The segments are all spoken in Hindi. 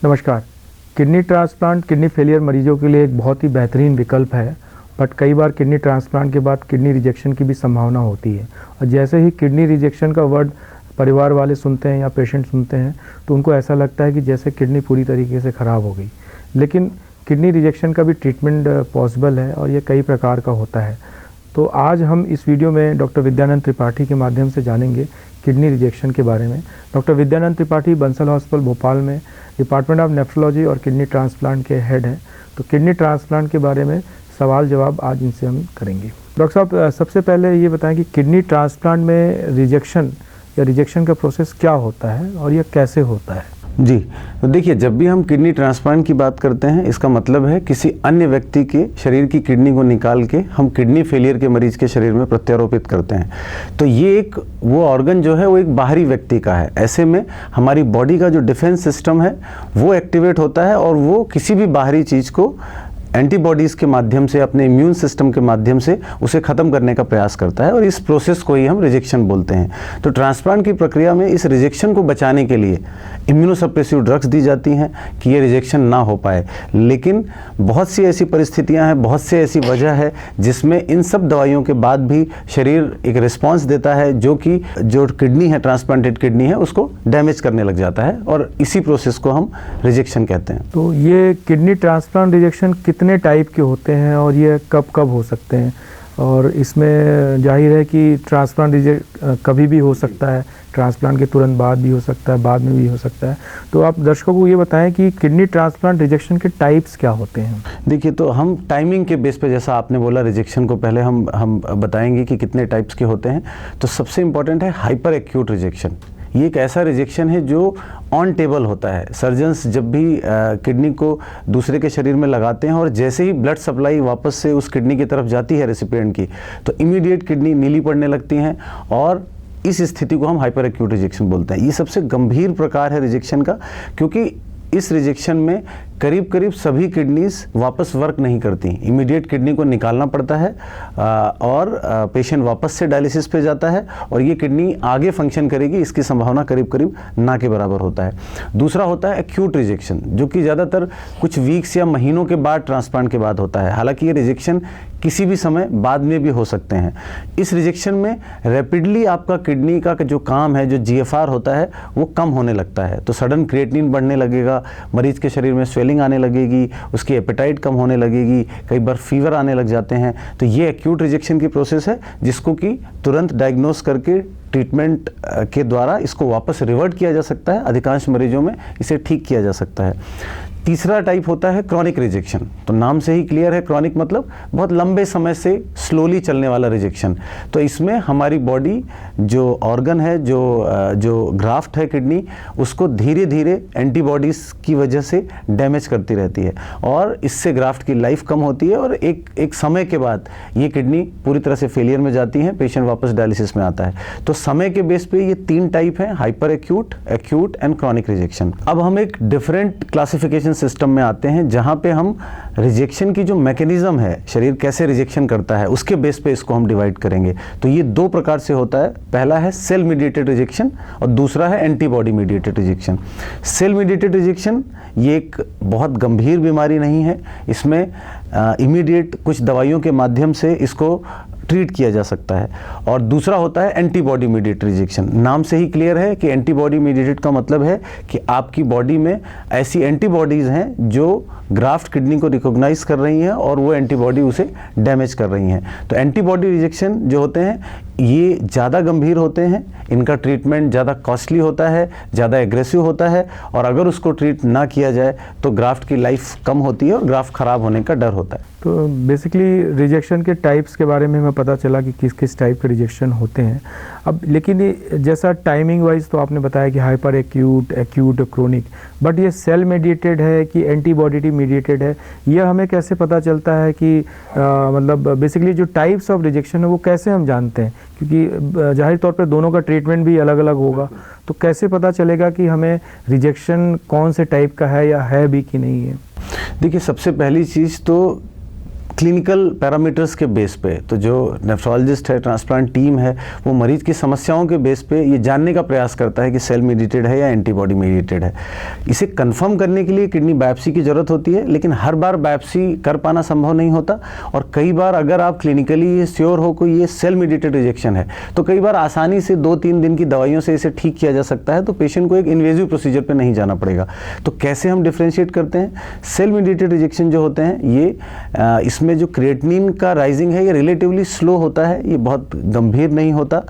नमस्कार। किडनी ट्रांसप्लांट किडनी फेलियर मरीजों के लिए एक बहुत ही बेहतरीन विकल्प है, बट कई बार किडनी ट्रांसप्लांट के बाद किडनी रिजेक्शन की भी संभावना होती है। और जैसे ही किडनी रिजेक्शन का वर्ड परिवार वाले सुनते हैं या पेशेंट सुनते हैं तो उनको ऐसा लगता है कि जैसे किडनी पूरी तरीके से ख़राब हो गई। लेकिन किडनी रिजेक्शन का भी ट्रीटमेंट पॉसिबल है और ये कई प्रकार का होता है। तो आज हम इस वीडियो में डॉक्टर विद्यानंद त्रिपाठी के माध्यम से जानेंगे किडनी रिजेक्शन के बारे में। डॉक्टर विद्यानंद त्रिपाठी बंसल हॉस्पिटल भोपाल में डिपार्टमेंट ऑफ नेफ्रोलॉजी और किडनी ट्रांसप्लांट के हेड हैं। तो किडनी ट्रांसप्लांट के बारे में सवाल जवाब आज इनसे हम करेंगे। डॉक्टर साहब, सबसे पहले ये बताएं कि किडनी ट्रांसप्लांट में रिजेक्शन का प्रोसेस क्या होता है और यह कैसे होता है? जी, तो देखिए, जब भी हम किडनी ट्रांसप्लांट की बात करते हैं, इसका मतलब है किसी अन्य व्यक्ति के शरीर की किडनी को निकाल के हम किडनी फेलियर के मरीज के शरीर में प्रत्यारोपित करते हैं। तो ये एक वो ऑर्गन जो है वो एक बाहरी व्यक्ति का है। ऐसे में हमारी बॉडी का जो डिफेंस सिस्टम है वो एक्टिवेट होता है और वो किसी भी बाहरी चीज़ को एंटीबॉडीज़ के माध्यम से, अपने इम्यून सिस्टम के माध्यम से उसे ख़त्म करने का प्रयास करता है और इस प्रोसेस को ही हम रिजेक्शन बोलते हैं। तो ट्रांसप्लांट की प्रक्रिया में इस रिजेक्शन को बचाने के लिए इम्यूनोसप्रेसिव ड्रग्स दी जाती हैं कि ये रिजेक्शन ना हो पाए। लेकिन बहुत सी ऐसी परिस्थितियां हैं, बहुत से ऐसी वजह है जिसमें इन सब दवाइयों के बाद भी शरीर एक रिस्पॉन्स देता है जो कि जो किडनी है, ट्रांसप्लांटेड किडनी है, उसको डैमेज करने लग जाता है और इसी प्रोसेस को हम रिजेक्शन कहते हैं। तो ये किडनी ट्रांसप्लांट रिजेक्शन कितने टाइप के होते हैं और ये कब कब हो सकते हैं? और इसमें जाहिर है कि ट्रांसप्लांट कभी भी हो सकता है, ट्रांसप्लांट के तुरंत बाद भी हो सकता है, बाद में भी हो सकता है। तो आप दर्शकों को ये बताएं कि किडनी ट्रांसप्लांट रिजेक्शन के टाइप्स क्या होते हैं? देखिए, तो हम टाइमिंग के बेस पे, जैसा आपने बोला, रिजेक्शन को पहले हम बताएंगे कि कितने टाइप्स के होते हैं। तो सबसे इम्पॉर्टेंट है हाइपर एक्यूट रिजेक्शन। ये एक ऐसा रिजेक्शन है जो ऑन टेबल होता है। सर्जन्स जब भी किडनी को दूसरे के शरीर में लगाते हैं और जैसे ही ब्लड सप्लाई वापस से उस किडनी की तरफ जाती है रेसिपिएंट की, तो इमीडिएट किडनी नीली पड़ने लगती हैं और इस स्थिति को हम हाइपर एक्यूट रिजेक्शन बोलते हैं। ये सबसे गंभीर प्रकार है रिजेक्शन का, क्योंकि इस रिजेक्शन में करीब करीब सभी किडनीज वापस वर्क नहीं करती। इमीडिएट किडनी को निकालना पड़ता है और पेशेंट वापस से डायलिसिस पे जाता है और ये किडनी आगे फंक्शन करेगी, इसकी संभावना करीब करीब ना के बराबर होता है। दूसरा होता है एक्यूट रिजेक्शन, जो कि ज़्यादातर कुछ वीक्स या महीनों के बाद ट्रांसप्लांट के बाद होता है। हालांकि ये रिजेक्शन किसी भी समय बाद में भी हो सकते हैं। इस रिजेक्शन में रैपिडली आपका किडनी का जो काम है, जो GFR होता है, वो कम होने लगता है। तो सडन क्रिएटिनिन बढ़ने लगेगा, मरीज के शरीर में स्वेलिंग आने लगेगी, उसकी एपेटाइट कम होने लगेगी, कई बार फीवर आने लग जाते हैं। तो ये एक्यूट रिजेक्शन की प्रोसेस है जिसको कि तुरंत डायग्नोस करके ट्रीटमेंट के द्वारा इसको वापस रिवर्ट किया जा सकता है। अधिकांश मरीजों में इसे ठीक किया जा सकता है। तीसरा टाइप होता है क्रॉनिक रिजेक्शन। तो नाम से ही क्लियर है, क्रॉनिक मतलब बहुत लंबे समय से स्लोली चलने वाला रिजेक्शन। तो इसमें हमारी बॉडी जो ऑर्गन है, जो ग्राफ्ट है किडनी, उसको धीरे धीरे एंटीबॉडीज़ की वजह से डैमेज करती रहती है और इससे ग्राफ्ट की लाइफ कम होती है और एक समय के बाद ये किडनी पूरी तरह से फेलियर में जाती है, पेशेंट वापस डायलिसिस में आता है। तो समय के बेस पे ये 3 टाइप हैं, hyper acute, acute and chronic rejection. अब हम एक डिफरेंट क्लासिफिकेशन सिस्टम में आते हैं जहां पे हम रिजेक्शन की जो मैकेनिज्म है, शरीर कैसे रिजेक्शन करता है, उसके बेस पे इसको हम डिवाइड करेंगे। तो ये 2 प्रकार से होता है। पहला है सेल मीडिएटेड रिजेक्शन और दूसरा है antibody mediated rejection. Cell mediated rejection ये एक बहुत गंभीर बीमारी नहीं है। इसमें इमीडिएट कुछ दवाइयों के माध्यम से इसको ट्रीट किया जा सकता है। और दूसरा होता है एंटीबॉडी मीडिएटेड रिजेक्शन। नाम से ही क्लियर है कि एंटीबॉडी मीडिएटेड का मतलब है कि आपकी बॉडी में ऐसी एंटीबॉडीज़ हैं जो ग्राफ्ट किडनी को रिकॉग्नाइज कर रही हैं और वो एंटीबॉडी उसे डैमेज कर रही हैं। तो एंटीबॉडी रिजेक्शन जो होते हैं ये ज़्यादा गंभीर होते हैं, इनका ट्रीटमेंट ज़्यादा कॉस्टली होता है, ज़्यादा एग्रेसिव होता है और अगर उसको ट्रीट ना किया जाए तो ग्राफ्ट की लाइफ कम होती है और ग्राफ्ट ख़राब होने का डर होता है। तो बेसिकली रिजेक्शन के टाइप्स के बारे में हमें पता चला कि किस किस टाइप के रिजेक्शन होते हैं। अब लेकिन ये जैसा टाइमिंग वाइज तो आपने बताया कि hyper acute, acute, chronic, but ये सेल मेडिएटेड है कि एंटीबॉडी मीडिएटेड है, यह हमें कैसे पता चलता है कि मतलब बेसिकली जो टाइप्स ऑफ रिजेक्शन है वो कैसे हम जानते हैं? क्योंकि जाहिर तौर पर दोनों का ट्रीटमेंट भी अलग अलग होगा, तो कैसे पता चलेगा कि हमें रिजेक्शन कौन से टाइप का है या है भी कि नहीं है? देखिए, सबसे पहली चीज़ तो क्लिनिकल पैरामीटर्स के बेस पे, तो जो नेफ्रोलॉजिस्ट है, ट्रांसप्लांट टीम है, वो मरीज की समस्याओं के बेस पे ये जानने का प्रयास करता है कि सेल मीडिएटेड है या एंटीबॉडी मीडिएटेड है। इसे कंफर्म करने के लिए किडनी बायोप्सी की ज़रूरत होती है, लेकिन हर बार बायोप्सी कर पाना संभव नहीं होता। और कई बार अगर आप क्लिनिकली ये श्योर हो कि ये सेल मीडिएटेड रिजेक्शन है, तो कई बार आसानी से 2-3 दिन की दवाइयों से इसे ठीक किया जा सकता है, तो पेशेंट को एक इन्वेजिव प्रोसीजर पे नहीं जाना पड़ेगा। तो कैसे हम डिफ्रेंशिएट करते हैं? सेल मीडिएटेड रिजेक्शन जो होते हैं ये इसमें जो क्रिएटिनिन का राइजिंग है ये रिलेटिवली स्लो होता है, ये बहुत गंभीर नहीं होता।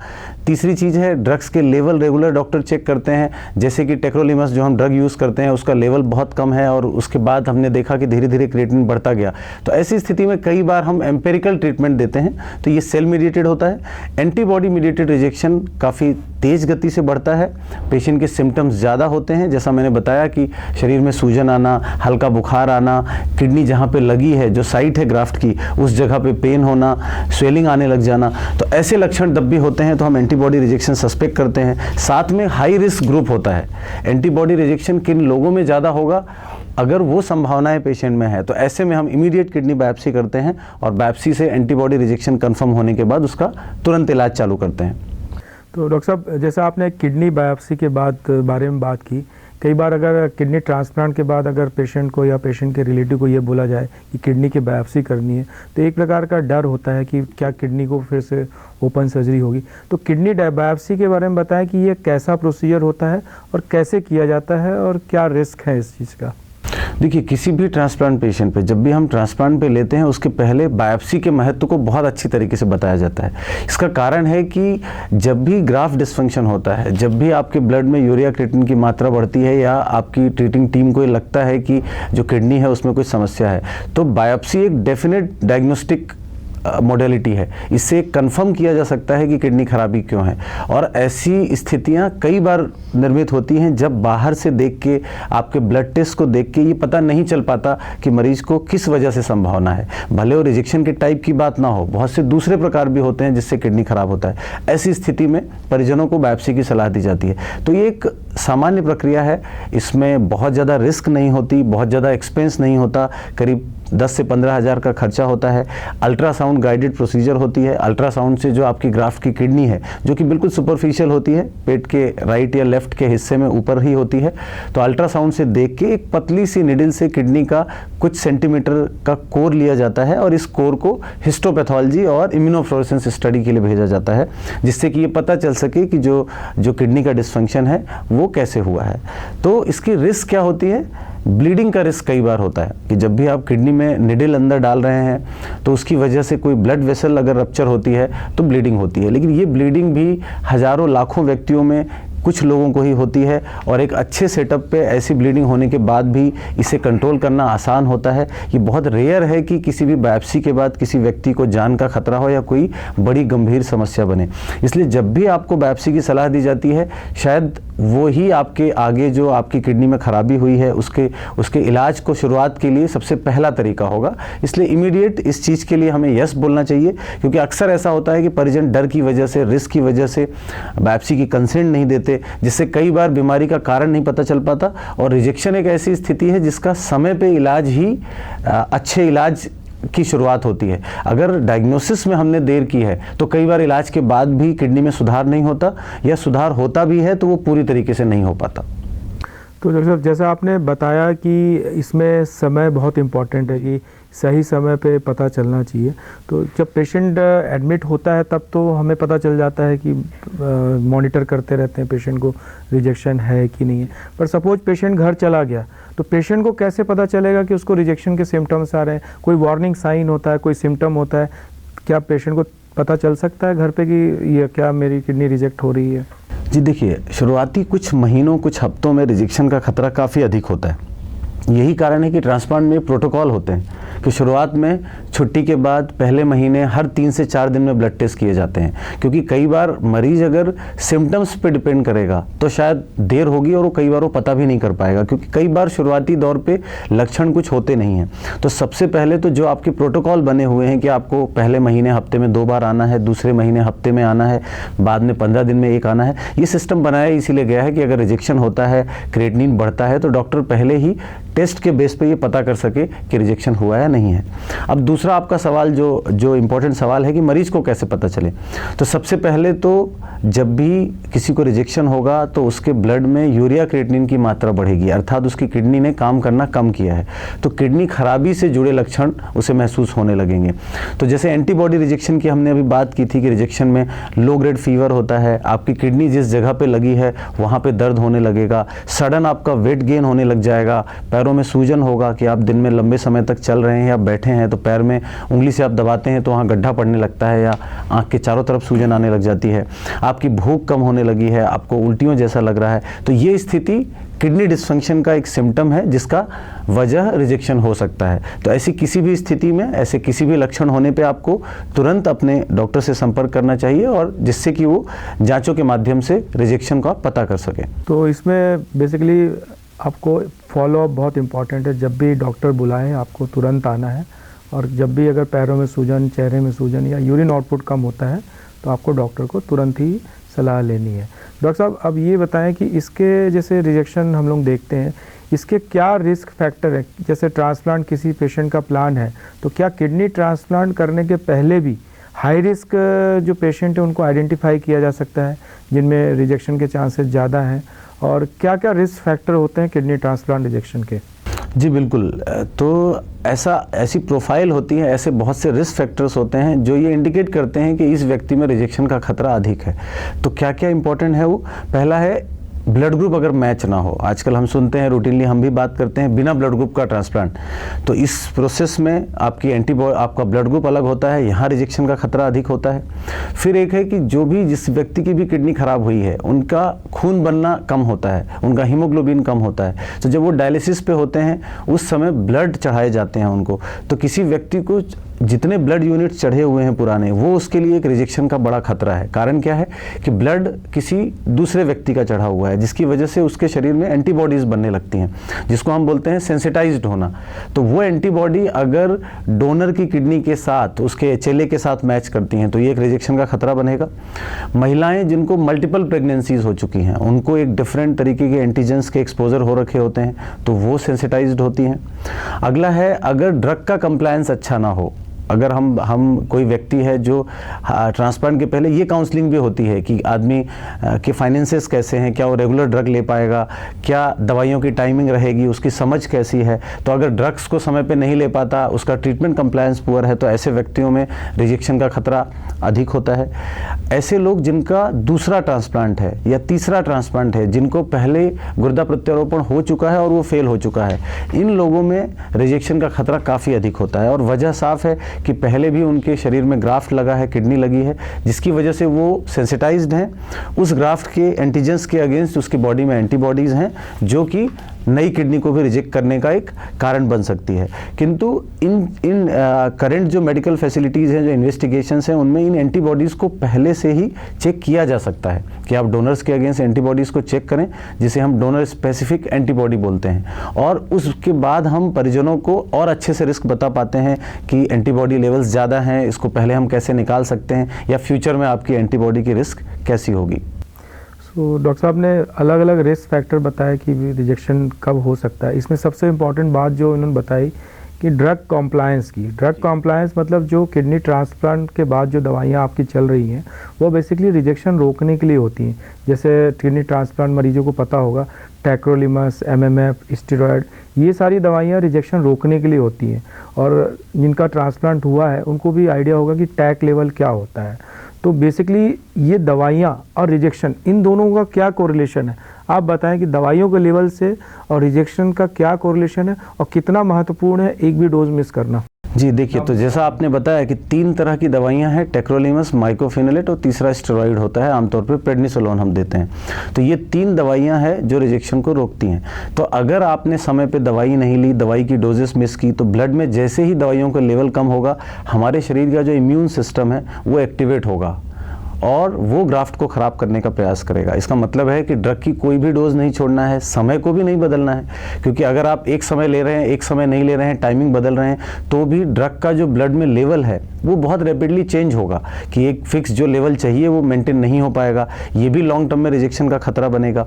तीसरी चीज़ है ड्रग्स के लेवल रेगुलर डॉक्टर चेक करते हैं, जैसे कि टेक्रोलिमस जो हम ड्रग यूज़ करते हैं उसका लेवल बहुत कम है और उसके बाद हमने देखा कि धीरे धीरे क्रिएटिनिन बढ़ता गया, तो ऐसी स्थिति में कई बार हम एम्पेरिकल ट्रीटमेंट देते हैं, तो ये सेल मीडिएटेड होता है। एंटीबॉडी मीडिएटेड रिजेक्शन काफ़ी तेज़ गति से बढ़ता है, पेशेंट के सिम्टम्स ज़्यादा होते हैं, जैसा मैंने बताया कि शरीर में सूजन आना, हल्का बुखार आना, किडनी जहाँ पे लगी है, जो साइट है ग्राफ्ट की, उस जगह पे पेन होना, स्वेलिंग आने लग जाना, तो ऐसे लक्षण जब भी होते हैं तो हम एंटीबॉडी रिजेक्शन सस्पेक्ट करते हैं। साथ में हाई रिस्क ग्रुप होता है, एंटीबॉडी रिजेक्शन किन लोगों में ज़्यादा होगा, अगर वो संभावनाएं पेशेंट में है तो ऐसे में हम इमीडिएट किडनी बायोप्सी करते हैं और बायोप्सी से एंटीबॉडी रिजेक्शन कंफर्म होने के बाद उसका तुरंत इलाज चालू करते हैं। तो डॉक्टर साहब, जैसा आपने किडनी बायोप्सी के बारे में बात की, कई बार अगर किडनी ट्रांसप्लांट के बाद अगर पेशेंट को या पेशेंट के रिलेटिव को ये बोला जाए कि किडनी की बायोप्सी करनी है, तो एक प्रकार का डर होता है कि क्या किडनी को फिर से ओपन सर्जरी होगी। तो किडनी बायोप्सी के बारे में बताएं कि ये कैसा प्रोसीजर होता है और कैसे किया जाता है और क्या रिस्क है इस चीज़ का। देखिए, किसी भी ट्रांसप्लांट पेशेंट पे जब भी हम ट्रांसप्लांट पे लेते हैं उसके पहले बायोप्सी के महत्व को बहुत अच्छी तरीके से बताया जाता है। इसका कारण है कि जब भी ग्राफ्ट डिसफंक्शन होता है, जब भी आपके ब्लड में यूरिया क्रिएटिनिन की मात्रा बढ़ती है या आपकी ट्रीटिंग टीम को लगता है कि जो किडनी है उसमें कोई समस्या है, तो बायोप्सी एक डेफिनेट डायग्नोस्टिक मोडेलिटी है। इससे कंफर्म किया जा सकता है कि किडनी खराबी क्यों है। और ऐसी स्थितियां कई बार निर्मित होती हैं जब बाहर से देख के, आपके ब्लड टेस्ट को देख के ये पता नहीं चल पाता कि मरीज को किस वजह से संभावना है। भले वो रिजेक्शन के टाइप की बात ना हो, बहुत से दूसरे प्रकार भी होते हैं जिससे किडनी खराब होता है। ऐसी स्थिति में परिजनों को बायोप्सी की सलाह दी जाती है। तो ये एक सामान्य प्रक्रिया है, इसमें बहुत ज़्यादा रिस्क नहीं होती, बहुत ज़्यादा एक्सपेंस नहीं होता, करीब 10 से 15 हज़ार का खर्चा होता है। अल्ट्रासाउंड गाइडेड प्रोसीजर होती है। अल्ट्रासाउंड से जो आपकी ग्राफ्ट की किडनी है, जो कि बिल्कुल सुपरफिशियल होती है, पेट के राइट या लेफ्ट के हिस्से में ऊपर ही होती है, तो अल्ट्रासाउंड से देख के एक पतली सी निडल से किडनी का कुछ सेंटीमीटर का कोर लिया जाता है और इस कोर को हिस्टोपैथोलॉजी और इम्यूनोफ्लोरेसेंस स्टडी के लिए भेजा जाता है, जिससे कि ये पता चल सके कि जो किडनी का डिसफंक्शन है वो कैसे हुआ है। तो इसकी रिस्क क्या होती है? ब्लीडिंग का रिस्क कई बार होता है कि जब भी आप किडनी में निडल अंदर डाल रहे हैं तो उसकी वजह से कोई ब्लड वेसल अगर रप्चर होती है तो ब्लीडिंग होती है। लेकिन ये ब्लीडिंग भी हज़ारों लाखों व्यक्तियों में कुछ लोगों को ही होती है और एक अच्छे सेटअप पे ऐसी ब्लीडिंग होने के बाद भी इसे कंट्रोल करना आसान होता है। ये बहुत रेयर है कि किसी भी बायोप्सी के बाद किसी व्यक्ति को जान का खतरा हो या कोई बड़ी गंभीर समस्या बने। इसलिए जब भी आपको बायोप्सी की सलाह दी जाती है, शायद वो ही आपके आगे जो आपकी किडनी में खराबी हुई है उसके इलाज को शुरुआत के लिए सबसे पहला तरीका होगा। इसलिए इमीडिएट इस चीज़ के लिए हमें यस बोलना चाहिए, क्योंकि अक्सर ऐसा होता है कि परिजन डर की वजह से, रिस्क की वजह से बायोप्सी की कंसेंट नहीं देते, जिससे कई बार बीमारी का कारण नहीं पता चल पाता। और रिजेक्शन एक ऐसी स्थिति है जिसका समय पे इलाज ही अच्छे इलाज की शुरुआत होती है। अगर डायग्नोसिस में हमने देर की है तो कई बार इलाज के बाद भी किडनी में सुधार नहीं होता, या सुधार होता भी है तो वो पूरी तरीके से नहीं हो पाता। तो डॉक्टर साहब, जैसा आपने बताया कि इसमें समय बहुत इम्पॉर्टेंट है कि सही समय पे पता चलना चाहिए। तो जब पेशेंट एडमिट होता है तब तो हमें पता चल जाता है कि मॉनिटर करते रहते हैं पेशेंट को रिजेक्शन है कि नहीं है। पर सपोज पेशेंट घर चला गया तो पेशेंट को कैसे पता चलेगा कि उसको रिजेक्शन के सिम्टम्स आ रहे हैं? कोई वार्निंग साइन होता है, कोई सिम्टम होता है, क्या पेशेंट को पता चल सकता है घर पे कि ये क्या मेरी किडनी रिजेक्ट हो रही है? जी देखिए, शुरुआती कुछ महीनों, कुछ हफ्तों में रिजेक्शन का खतरा काफ़ी अधिक होता है। यही कारण है कि ट्रांसप्लांट में प्रोटोकॉल होते हैं कि शुरुआत में छुट्टी के बाद पहले महीने हर 3 से 4 दिन में ब्लड टेस्ट किए जाते हैं, क्योंकि कई बार मरीज अगर सिम्टम्स पे डिपेंड करेगा तो शायद देर होगी और वो कई बार वो पता भी नहीं कर पाएगा, क्योंकि कई बार शुरुआती दौर पे लक्षण कुछ होते नहीं हैं। तो सबसे पहले तो जो आपके प्रोटोकॉल बने हुए हैं कि आपको पहले महीने हफ्ते में 2 बार आना है, दूसरे महीने हफ्ते में आना है, बाद में 15 दिन में 1 आना है, ये सिस्टम बनाया इसीलिए गया है कि अगर रिजेक्शन होता है, क्रिएटिनिन बढ़ता है, तो डॉक्टर पहले ही टेस्ट के बेस पे ये पता कर सके कि रिजेक्शन हुआ है या नहीं है। अब दूसरा आपका सवाल जो इम्पोर्टेंट सवाल है कि मरीज को कैसे पता चले, तो सबसे पहले तो जब भी किसी को रिजेक्शन होगा तो उसके ब्लड में यूरिया क्रिएटिनिन की मात्रा बढ़ेगी, अर्थात उसकी किडनी ने काम करना कम किया है, तो किडनी खराबी से जुड़े लक्षण उसे महसूस होने लगेंगे। तो जैसे एंटीबॉडी रिजेक्शन की हमने अभी बात की थी कि रिजेक्शन में लो ग्रेड फीवर होता है, आपकी किडनी जिस जगह पे लगी है वहाँ पे दर्द होने लगेगा, सडन आपका वेट गेन होने लग जाएगा, पैरों में सूजन होगा कि आप दिन में लंबे समय तक चल रहे हैं या बैठे हैं तो पैर में उंगली से आप दबाते हैं तो वहाँ गड्ढा पड़ने लगता है या आँख के चारों तरफ सूजन आने लग जाती है, आपकी भूख कम होने लगी है, आपको उल्टियों जैसा लग रहा है। तो ये स्थिति किडनी डिस्फंक्शन का एक सिम्टम है जिसका वजह रिजेक्शन हो सकता है। तो ऐसी किसी भी स्थिति में, ऐसे किसी भी लक्षण होने पे आपको तुरंत अपने डॉक्टर से संपर्क करना चाहिए और जिससे कि वो जांचों के माध्यम से रिजेक्शन का पता कर सके। तो इसमें बेसिकली आपको फॉलोअप बहुत इंपॉर्टेंट है। जब भी डॉक्टर बुलाएं आपको तुरंत आना है, और जब भी अगर पैरों में सूजन, चेहरे में सूजन या यूरिन आउटपुट कम होता है तो आपको डॉक्टर को तुरंत ही सलाह लेनी है। डॉक्टर साहब, अब ये बताएं कि इसके जैसे रिजेक्शन हम लोग देखते हैं, इसके क्या रिस्क फैक्टर है? जैसे ट्रांसप्लांट किसी पेशेंट का प्लान है तो क्या किडनी ट्रांसप्लांट करने के पहले भी हाई रिस्क जो पेशेंट है उनको आइडेंटिफाई किया जा सकता है जिनमें रिजेक्शन के चांसेस ज़्यादा हैं, और क्या क्या रिस्क फैक्टर होते हैं किडनी ट्रांसप्लांट रिजेक्शन के? जी बिल्कुल। तो ऐसी प्रोफाइल होती है, ऐसे बहुत से रिस्क फैक्टर्स होते हैं जो ये इंडिकेट करते हैं कि इस व्यक्ति में रिजेक्शन का खतरा अधिक है। तो क्या क्या इंपॉर्टेंट है वो? पहला है ब्लड ग्रुप अगर मैच ना हो। आजकल हम सुनते हैं, रूटीनली हम भी बात करते हैं बिना ब्लड ग्रुप का ट्रांसप्लांट। तो इस प्रोसेस में आपका ब्लड ग्रुप अलग होता है, यहाँ रिजेक्शन का खतरा अधिक होता है। फिर एक है कि जिस व्यक्ति की भी किडनी खराब हुई है उनका खून बनना कम होता है, उनका हीमोग्लोबिन कम होता है। तो जब वो डायलिसिस पे होते हैं उस समय ब्लड चढ़ाए जाते हैं उनको, तो किसी व्यक्ति को जितने ब्लड यूनिट चढ़े हुए हैं पुराने, वो उसके लिए एक रिजेक्शन का बड़ा खतरा है। कारण क्या है कि ब्लड किसी दूसरे व्यक्ति का चढ़ा हुआ है जिसकी वजह से उसके शरीर में एंटीबॉडीज बनने लगती हैं, जिसको हम बोलते हैं सेंसिटाइज्ड होना। तो वो एंटीबॉडी अगर डोनर की किडनी के साथ, उसके चेले के साथ मैच करती हैं तो ये एक रिजेक्शन का खतरा बनेगा। महिलाएं जिनको मल्टीपल प्रेगनेंसीज हो चुकी हैं, उनको एक डिफरेंट तरीके के एंटीजेंस के एक्सपोजर हो रखे होते हैं तो वो सेंसिटाइज्ड होती हैं। अगला है अगर ड्रग का कंप्लायंस अच्छा ना हो। अगर हम कोई व्यक्ति है जो ट्रांसप्लांट के पहले ये काउंसलिंग भी होती है कि आदमी के फाइनेंसेस कैसे हैं, क्या वो रेगुलर ड्रग ले पाएगा, क्या दवाइयों की टाइमिंग रहेगी, उसकी समझ कैसी है। तो अगर ड्रग्स को समय पे नहीं ले पाता, उसका ट्रीटमेंट कंप्लायंस पुअर है, तो ऐसे व्यक्तियों में रिजेक्शन का खतरा अधिक होता है। ऐसे लोग जिनका दूसरा ट्रांसप्लांट है या तीसरा ट्रांसप्लांट है, जिनको पहले गुर्दा प्रत्यारोपण हो चुका है और वो फेल हो चुका है, इन लोगों में रिजेक्शन का खतरा काफ़ी अधिक होता है। और वजह साफ है कि पहले भी उनके शरीर में ग्राफ्ट लगा है, किडनी लगी है, जिसकी वजह से वो सेंसिटाइज्ड हैं। उस ग्राफ्ट के एंटीजेंस के अगेंस्ट उसकी बॉडी में एंटीबॉडीज़ हैं जो कि नई किडनी को भी रिजेक्ट करने का एक कारण बन सकती है। किंतु इन करंट जो मेडिकल फैसिलिटीज़ हैं, जो इन्वेस्टिगेशंस हैं, उनमें इन एंटीबॉडीज़ को पहले से ही चेक किया जा सकता है कि आप डोनर्स के अगेंस्ट एंटीबॉडीज़ को चेक करें, जिसे हम डोनर स्पेसिफिक एंटीबॉडी बोलते हैं। और उसके बाद हम परिजनों को और अच्छे से रिस्क बता पाते हैं कि एंटीबॉडी लेवल्स ज़्यादा हैं, इसको पहले हम कैसे निकाल सकते हैं, या फ्यूचर में आपकी एंटीबॉडी की रिस्क कैसी होगी। तो डॉक्टर साहब ने अलग अलग रिस्क फैक्टर बताया कि रिजेक्शन कब हो सकता है। इसमें सबसे इम्पॉर्टेंट बात जो उन्होंने बताई कि ड्रग कॉम्प्लायंस की। ड्रग कॉम्प्लायंस मतलब जो किडनी ट्रांसप्लांट के बाद जो दवाइयाँ आपकी चल रही हैं वो बेसिकली रिजेक्शन रोकने के लिए होती हैं। जैसे किडनी ट्रांसप्लांट मरीजों को पता होगा, टैक्रोलिमस, एमएमएफ, स्टेरॉयड, ये सारी दवाइयाँ रिजेक्शन रोकने के लिए होती हैं। और जिनका ट्रांसप्लांट हुआ है उनको भी आइडिया होगा कि टैक लेवल क्या होता है। तो बेसिकली ये दवाइयाँ और रिजेक्शन, इन दोनों का क्या कोरिलेशन है? आप बताएं कि दवाइयों के लेवल से और रिजेक्शन का क्या कोरिलेशन है और कितना महत्वपूर्ण है एक भी डोज मिस करना? जी देखिए, तो जैसा आपने बताया कि 3 तरह की दवाइयां हैं, टेक्रोलिमस, माइक्रोफिनोलेट और तीसरा स्टेरॉइड होता है, आमतौर पे प्रेडनिसोलोन हम देते हैं। तो ये 3 दवाइयां हैं जो रिजेक्शन को रोकती हैं। तो अगर आपने समय पे दवाई नहीं ली, दवाई की डोजेस मिस की, तो ब्लड में जैसे ही दवाइयों का लेवल कम होगा, हमारे शरीर का जो इम्यून सिस्टम है वो एक्टिवेट होगा और वो ग्राफ्ट को ख़राब करने का प्रयास करेगा। इसका मतलब है कि ड्रग की कोई भी डोज नहीं छोड़ना है, समय को भी नहीं बदलना है, क्योंकि अगर आप एक समय ले रहे हैं, एक समय नहीं ले रहे हैं, टाइमिंग बदल रहे हैं, तो भी ड्रग का जो ब्लड में लेवल है वो बहुत रैपिडली चेंज होगा कि एक फिक्स जो लेवल चाहिए वो मेंटेन नहीं हो पाएगा। ये भी लॉन्ग टर्म में रिजेक्शन का खतरा बनेगा।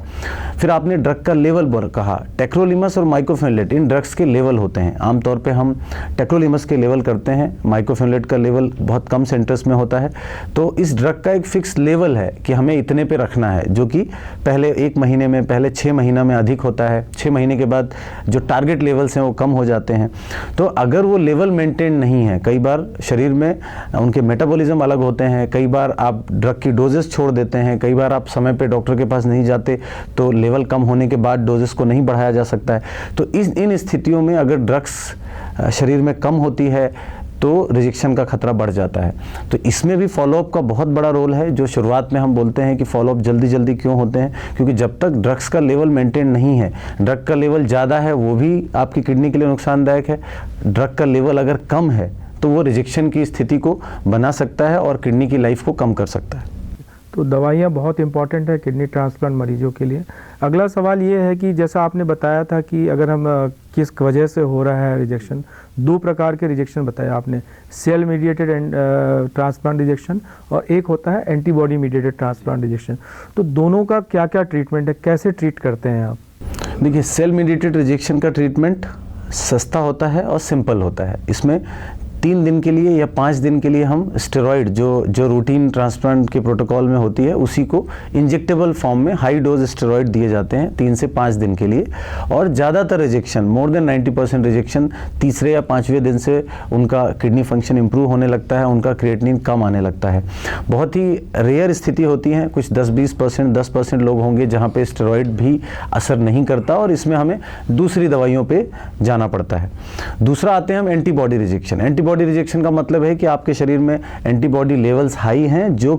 फिर आपने ड्रग का लेवल कहा, टेक्रोलिमस और माइक्रोफेनोलेट इन ड्रग्स के लेवल होते हैं। आमतौर पे हम टेक्रोलिमस के लेवल करते हैं, माइक्रोफेनोलेट का लेवल बहुत कम सेंटर्स में होता है। तो इस ड्रग का एक फिक्स लेवल है कि हमें इतने पे रखना है, जो कि पहले 1 महीने में, पहले 6 महीना में अधिक होता है, 6 महीने के बाद जो टारगेट लेवल्स हैं वो कम हो जाते हैं। तो अगर वो लेवल मेंटेन नहीं है, कई बार शरीर में उनके मेटाबॉलिज्म अलग होते हैं, कई बार आप ड्रग की डोजेस छोड़ देते हैं, कई बार आप समय पे डॉक्टर के पास नहीं जाते तो लेवल कम होने के बाद डोजेस को नहीं बढ़ाया जा सकता है। तो इन स्थितियों में अगर ड्रग्स शरीर में कम होती है तो रिजेक्शन का खतरा बढ़ जाता है। तो इसमें भी फॉलोअप का बहुत बड़ा रोल है। जो शुरुआत में हम बोलते हैं कि फॉलोअप जल्दी जल्दी क्यों होते हैं, क्योंकि जब तक ड्रग्स का लेवल मेंटेन नहीं है, ड्रग का लेवल ज़्यादा है वो भी आपकी किडनी के लिए नुकसानदायक है, ड्रग का लेवल अगर कम है तो वो रिजेक्शन की स्थिति को बना सकता है और किडनी की लाइफ को कम कर सकता है। तो दवाइयाँ बहुत इंपॉर्टेंट है किडनी ट्रांसप्लांट मरीजों के लिए। अगला सवाल ये है कि जैसा आपने बताया था कि अगर हम किस वजह से हो रहा है रिजेक्शन, 2 प्रकार के रिजेक्शन बताया आपने, सेल मीडिएटेड ट्रांसप्लांट रिजेक्शन और एक होता है एंटीबॉडी मीडिएटेड ट्रांसप्लांट रिजेक्शन। तो दोनों का क्या क्या ट्रीटमेंट है, कैसे ट्रीट करते हैं आप? देखिए, सेल मीडिएटेड रिजेक्शन का ट्रीटमेंट सस्ता होता है और सिंपल होता है। इसमें 3 दिन के लिए या 5 दिन के लिए हम स्टेरॉइड जो रूटीन ट्रांसप्लांट के प्रोटोकॉल में होती है उसी को इंजेक्टेबल फॉर्म में हाई डोज स्टेरॉइड दिए जाते हैं 3 से 5 दिन के लिए। और ज़्यादातर रिजेक्शन, मोर देन 90% रिजेक्शन तीसरे या 5वें दिन से उनका किडनी फंक्शन इंप्रूव होने लगता है, उनका क्रिएटिनिन कम आने लगता है। बहुत ही रेयर स्थिति होती है, कुछ 10% लोग होंगे जहाँ पे स्टेरॉइड भी असर नहीं करता और इसमें हमें दूसरी दवाइयों पर जाना पड़ता है। दूसरा आते हैं हम एंटीबॉडी रिजेक्शन। एंटीबॉडी रिजेक्शन का मतलब है कि आपके शरीर में एंटीबॉडी लेवल्स हाई हैं जो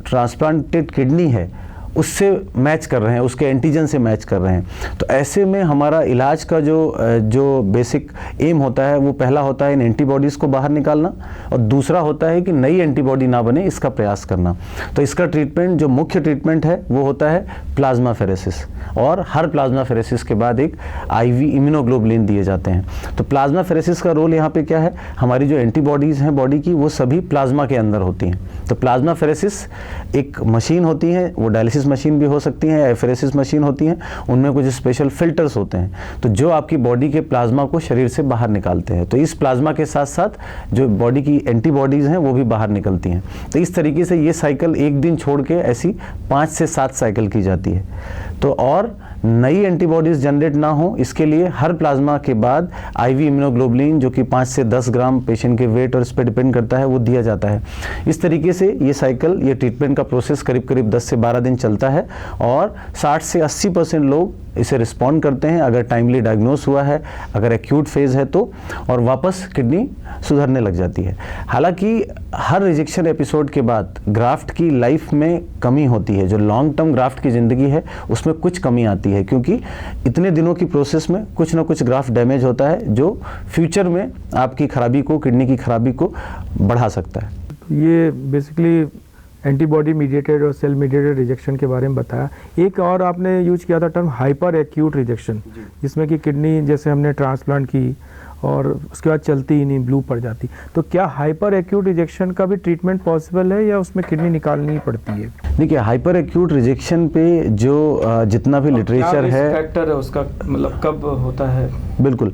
ट्रांसप्लांटेड किडनी है उससे मैच कर रहे हैं, उसके एंटीजन से मैच कर रहे हैं। तो ऐसे में हमारा इलाज का जो बेसिक एम होता है वो पहला होता है इन एंटीबॉडीज़ को बाहर निकालना और दूसरा होता है कि नई एंटीबॉडी ना बने इसका प्रयास करना। तो इसका ट्रीटमेंट, जो मुख्य ट्रीटमेंट है वो होता है प्लाज्माफेरेसिस और हर प्लाज्माफेरेसिस के बाद एक IV इम्यूनोग्लोबुलिन दिए जाते हैं। तो प्लाज्माफेरेसिस का रोल यहाँ पे क्या है, हमारी जो एंटीबॉडीज़ हैं बॉडी की वो सभी प्लाज्मा के अंदर होती हैं। तो प्लाज्माफेरेसिस एक मशीन होती है, वो डायलिसिस मशीन भी हो सकती हैं, एफेरेसिस मशीन होती हैं, उनमें कुछ स्पेशल फिल्टर्स होते हैं तो जो आपकी बॉडी के प्लाज्मा को शरीर से बाहर निकालते हैं। तो इस प्लाज्मा के साथ साथ जो बॉडी की एंटीबॉडीज़ हैं वो भी बाहर निकलती हैं। तो इस तरीके से ये साइकिल एक दिन छोड़ के ऐसी 5 से 7 साइकिल की जाती है। तो और नई एंटीबॉडीज़ जनरेट ना हो इसके लिए हर प्लाज्मा के बाद IV इम्यूनोग्लोबुलिन जो कि 5 से 10 ग्राम पेशेंट के वेट और इस पर डिपेंड करता है वो दिया जाता है। इस तरीके से ये साइकिल, ये ट्रीटमेंट का प्रोसेस करीब करीब 10 से 12 दिन चलता है और 60 से 80% लोग इसे रिस्पॉन्ड करते हैं अगर टाइमली डायग्नोस हुआ है, अगर एक्यूट फेज है तो, और वापस किडनी सुधरने लग जाती है। हालांकि हर रिजेक्शन एपिसोड के बाद ग्राफ्ट की लाइफ में कमी होती है, जो लॉन्ग टर्म ग्राफ्ट की ज़िंदगी है उसमें कुछ कमी आती है क्योंकि इतने दिनों की प्रोसेस में कुछ ना कुछ ग्राफ्ट डैमेज होता है जो फ्यूचर में आपकी खराबी को, किडनी की खराबी को बढ़ा सकता है। ये बेसिकली एंटीबॉडी मीडिएटेड और सेल मीडिएटेड रिजेक्शन के बारे में बताया। एक और आपने यूज किया था टर्म हाइपर एक्यूट रिजेक्शन, जिसमें कि किडनी जैसे हमने ट्रांसप्लांट की और उसके बाद चलती ही नहीं, ब्लू पड़ जाती। तो क्या हाइपर एक्यूट रिजेक्शन का भी ट्रीटमेंट पॉसिबल है या उसमें किडनी निकालनी पड़ती है? देखिए, हाइपर एक्यूट रिजेक्शन पे जो जितना भी लिटरेचर है, फैक्टर है उसका, मतलब कब होता है? बिल्कुल,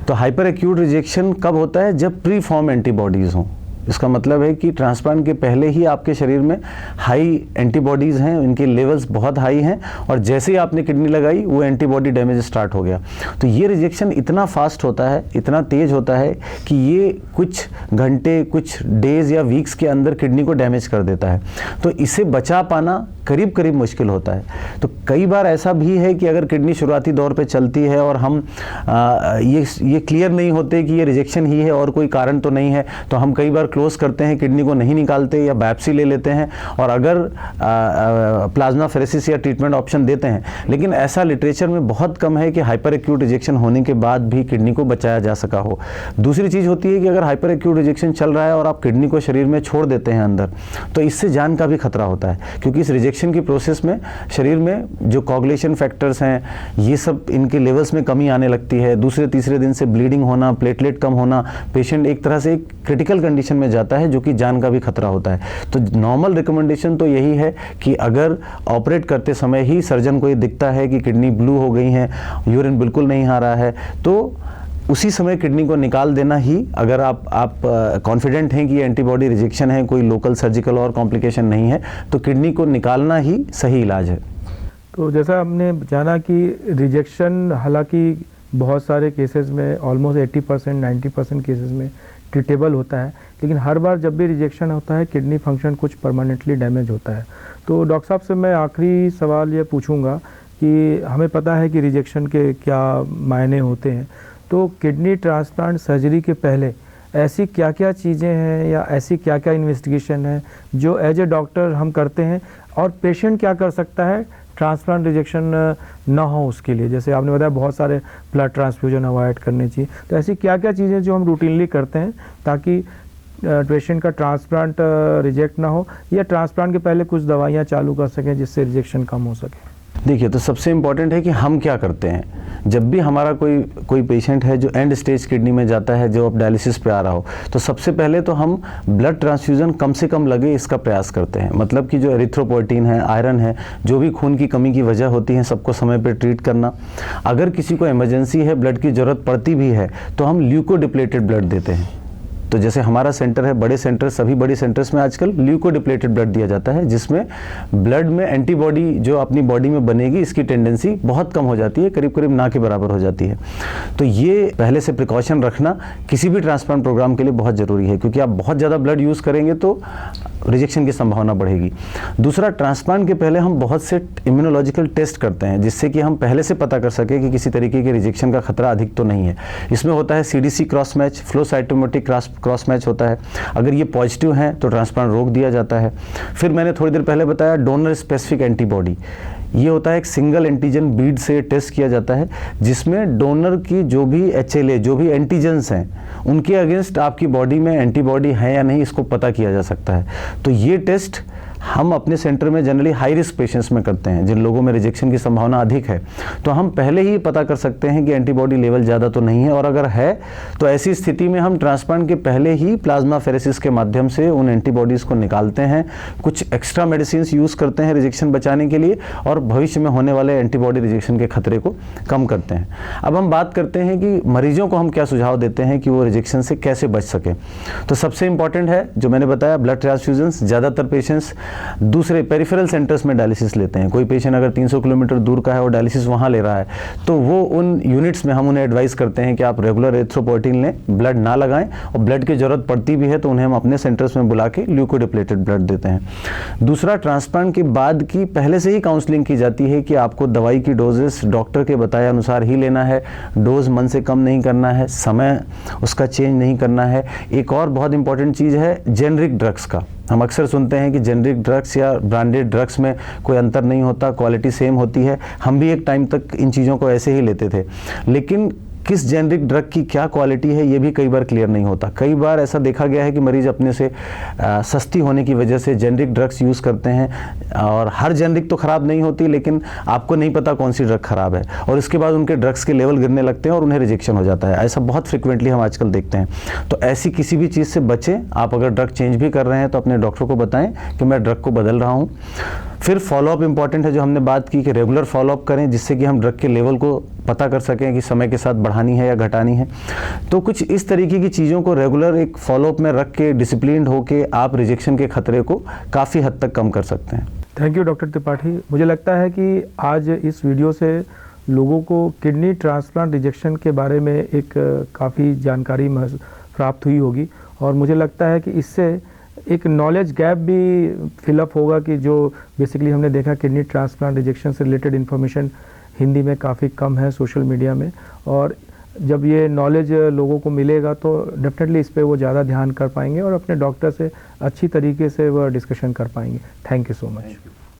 तो हाइपर एक्यूट रिजेक्शन कब होता है? जब प्री फॉर्म एंटीबॉडीज़ हों। इसका मतलब है कि ट्रांसप्लांट के पहले ही आपके शरीर में हाई एंटीबॉडीज़ हैं, उनके लेवल्स बहुत हाई हैं और जैसे ही आपने किडनी लगाई वो एंटीबॉडी डैमेज स्टार्ट हो गया। तो ये रिजेक्शन इतना फास्ट होता है, इतना तेज़ होता है कि ये कुछ घंटे, कुछ डेज़ या वीक्स के अंदर किडनी को डैमेज कर देता है। तो इसे बचा पाना करीब करीब मुश्किल होता है। तो कई बार ऐसा भी है कि अगर किडनी शुरुआती दौर पे चलती है और हम ये क्लियर नहीं होते कि ये रिजेक्शन ही है और कोई कारण तो नहीं है, तो हम कई बार क्लोज करते हैं, किडनी को नहीं निकालते या बायोप्सी ले लेते हैं और अगर प्लाज्मा फेरेसिस या ट्रीटमेंट ऑप्शन देते हैं। लेकिन ऐसा लिटरेचर में बहुत कम है कि हाइपर एक्यूट रिजेक्शन होने के बाद भी किडनी को बचाया जा सका हो। दूसरी चीज़ होती है कि अगर हाइपर एक्यूट रिजेक्शन चल रहा है और आप किडनी को शरीर में छोड़ देते हैं अंदर, तो इससे जान का भी खतरा होता है, क्योंकि इस रिजेक्शन की प्रोसेस में शरीर में जो कोगुलेशन फैक्टर्स हैं ये सब इनके लेवल्स में कमी आने लगती है। दूसरे तीसरे दिन से ब्लीडिंग होना, प्लेटलेट कम होना, पेशेंट एक तरह से एक क्रिटिकल कंडीशन में जाता है, जो कि जान का भी खतरा होता है। तो नॉर्मल रिकमेंडेशन तो यही है कि अगर ऑपरेट करते समय ही सर्जन को ये दिखता है कि किडनी ब्लू हो गई है, यूरिन बिल्कुल नहीं आ रहा है, तो उसी समय किडनी को निकाल देना ही, अगर आप कॉन्फिडेंट हैं कि ये एंटीबॉडी रिजेक्शन है, कोई लोकल सर्जिकल और कॉम्प्लिकेशन नहीं है, तो किडनी को निकालना ही सही इलाज है। तो जैसा हमने जाना कि रिजेक्शन हालांकि बहुत सारे केसेस में ऑलमोस्ट 80% 90% केसेस में ट्रीटेबल होता है, लेकिन हर बार जब भी रिजेक्शन होता है किडनी फंक्शन कुछ परमानेंटली डैमेज होता है। तो डॉक्टर साहब से मैं आखिरी सवाल ये पूछूंगा कि हमें पता है कि रिजेक्शन के क्या मायने होते हैं, तो किडनी ट्रांसप्लांट सर्जरी के पहले ऐसी क्या क्या चीज़ें हैं या ऐसी क्या क्या इन्वेस्टिगेशन है जो एज ए डॉक्टर हम करते हैं, और पेशेंट क्या कर सकता है ट्रांसप्लांट रिजेक्शन ना हो उसके लिए? जैसे आपने बताया बहुत सारे ब्लड ट्रांसफ्यूजन अवॉइड करने चाहिए, तो ऐसी क्या क्या चीज़ें जो हम रूटीनली करते हैं ताकि पेशेंट का ट्रांसप्लांट रिजेक्ट ना हो, या ट्रांसप्लांट के पहले कुछ दवाइयाँ चालू कर सकें जिससे रिजेक्शन कम हो सके? देखिए, तो सबसे इम्पॉर्टेंट है कि हम क्या करते हैं। जब भी हमारा कोई पेशेंट है जो एंड स्टेज किडनी में जाता है, जो अब डायलिसिस पे आ रहा हो, तो सबसे पहले तो हम ब्लड ट्रांसफ्यूजन कम से कम लगे इसका प्रयास करते हैं। मतलब कि जो एरिथ्रोपोइटिन है, आयरन है, जो भी खून की कमी की वजह होती है, सबको समय पे ट्रीट करना। अगर किसी को इमरजेंसी है, ब्लड की ज़रूरत पड़ती भी है, तो हम ल्यूकोडिप्लेटेड ब्लड देते हैं। तो जैसे हमारा सेंटर है, बड़े सेंटर, सभी बड़े सेंटर्स में आजकल ल्यूकोडिप्लेटेड ब्लड दिया जाता है, जिसमें ब्लड में एंटीबॉडी जो अपनी बॉडी में बनेगी इसकी टेंडेंसी बहुत कम हो जाती है, करीब करीब ना के बराबर हो जाती है। तो ये पहले से प्रिकॉशन रखना किसी भी ट्रांसप्लांट प्रोग्राम के लिए बहुत ज़रूरी है, क्योंकि आप बहुत ज़्यादा ब्लड यूज़ करेंगे तो रिजेक्शन की संभावना बढ़ेगी। दूसरा, ट्रांसप्लांट के पहले हम बहुत से इम्यूनोलॉजिकल टेस्ट करते हैं, जिससे कि हम पहले से पता कर सकें कि किसी तरीके के रिजेक्शन का खतरा अधिक तो नहीं है। इसमें होता है CDC cross match, flow cytometric cross match होता है। अगर ये पॉजिटिव हैं तो ट्रांसप्लांट रोक दिया जाता है। फिर मैंने थोड़ी देर पहले बताया डोनर स्पेसिफिक एंटीबॉडी, ये होता है एक सिंगल एंटीजन बीड से टेस्ट किया जाता है, जिसमें डोनर की जो भी HLA, जो भी एंटीजन्स हैं, उनके अगेंस्ट आपकी बॉडी में एंटीबॉडी है या नहीं, इसको पता किया जा सकता है। तो ये टेस्ट हम अपने सेंटर में जनरली हाई रिस्क पेशेंट्स में करते हैं, जिन लोगों में रिजेक्शन की संभावना अधिक है। तो हम पहले ही पता कर सकते हैं कि एंटीबॉडी लेवल ज़्यादा तो नहीं है, और अगर है तो ऐसी स्थिति में हम ट्रांसप्लांट के पहले ही प्लाज्मा फेरेसिस के माध्यम से उन एंटीबॉडीज़ को निकालते हैं, कुछ एक्स्ट्रा मेडिसिन यूज़ करते हैं रिजेक्शन बचाने के लिए, और भविष्य में होने वाले एंटीबॉडी रिजेक्शन के खतरे को कम करते हैं। अब हम बात करते हैं कि मरीजों को हम क्या सुझाव देते हैं कि वो रिजेक्शन से कैसे बच सकें। तो सबसे इंपॉर्टेंट है, जो मैंने बताया, ब्लड ट्रांसफ्यूजन्स। ज़्यादातर पेशेंट्स दूसरे पेरिफेरल सेंटर्स में डायलिसिस लेते हैं। कोई पेशेंट अगर 300 किलोमीटर दूर का है और डायलिसिस वहाँ ले रहा है, तो वो उन यूनिट्स में हम उन्हें एडवाइस करते हैं कि आप रेगुलर एरिथ्रोपोइटिन लें, ब्लड ना लगाएं, और ब्लड की ज़रूरत पड़ती भी है तो उन्हें हम अपने सेंटर्स में बुला के ल्यूकोडिप्लेटेड ब्लड देते हैं। दूसरा, ट्रांसप्लांट के बाद की पहले से ही काउंसलिंग की जाती है कि आपको दवाई की डोजेस डॉक्टर के बताए अनुसार ही लेना है, डोज मन से कम नहीं करना है, समय उसका चेंज नहीं करना है। एक और बहुत इंपॉर्टेंट चीज़ है जेनरिक ड्रग्स का। हम अक्सर सुनते हैं कि जेनरिक ड्रग्स या ब्रांडेड ड्रग्स में कोई अंतर नहीं होता, क्वालिटी सेम होती है। हम भी एक टाइम तक इन चीज़ों को ऐसे ही लेते थे, लेकिन किस जेनरिक ड्रग की क्या क्वालिटी है ये भी कई बार क्लियर नहीं होता। कई बार ऐसा देखा गया है कि मरीज अपने से सस्ती होने की वजह से जेनरिक ड्रग्स यूज़ करते हैं, और हर जेनरिक तो ख़राब नहीं होती, लेकिन आपको नहीं पता कौन सी ड्रग ख़राब है, और इसके बाद उनके ड्रग्स के लेवल गिरने लगते हैं और उन्हें रिजेक्शन हो जाता है। ऐसा बहुत फ्रिक्वेंटली हम आजकल देखते हैं। तो ऐसी किसी भी चीज़ से बचें। आप अगर ड्रग चेंज भी कर रहे हैं तो अपने डॉक्टर को बताएं कि मैं ड्रग को बदल रहा हूँ। फिर फॉलोअप इंपॉर्टेंट है, जो हमने बात की कि रेगुलर फॉलोअप करें, जिससे कि हम ड्रग के लेवल को पता कर सकें कि समय के साथ बढ़ानी है या घटानी है। तो कुछ इस तरीके की चीज़ों को रेगुलर एक फॉलोअप में रख के डिसिप्लिन्ड होके आप रिजेक्शन के खतरे को काफ़ी हद तक कम कर सकते हैं। Thank you doctor Tripathi. मुझे लगता है कि आज इस वीडियो से लोगों को किडनी ट्रांसप्लांट रिजेक्शन के बारे में एक काफ़ी जानकारी प्राप्त हुई होगी, और मुझे लगता है कि इससे एक नॉलेज गैप भी फिलअप होगा कि जो बेसिकली हमने देखा किडनी ट्रांसप्लांट रिजेक्शन से रिलेटेड इन्फॉर्मेशन हिंदी में काफ़ी कम है सोशल मीडिया में, और जब ये नॉलेज लोगों को मिलेगा तो डेफिनेटली इस पे वो ज़्यादा ध्यान कर पाएंगे और अपने डॉक्टर से अच्छी तरीके से वो डिस्कशन कर पाएंगे। Thank you so much.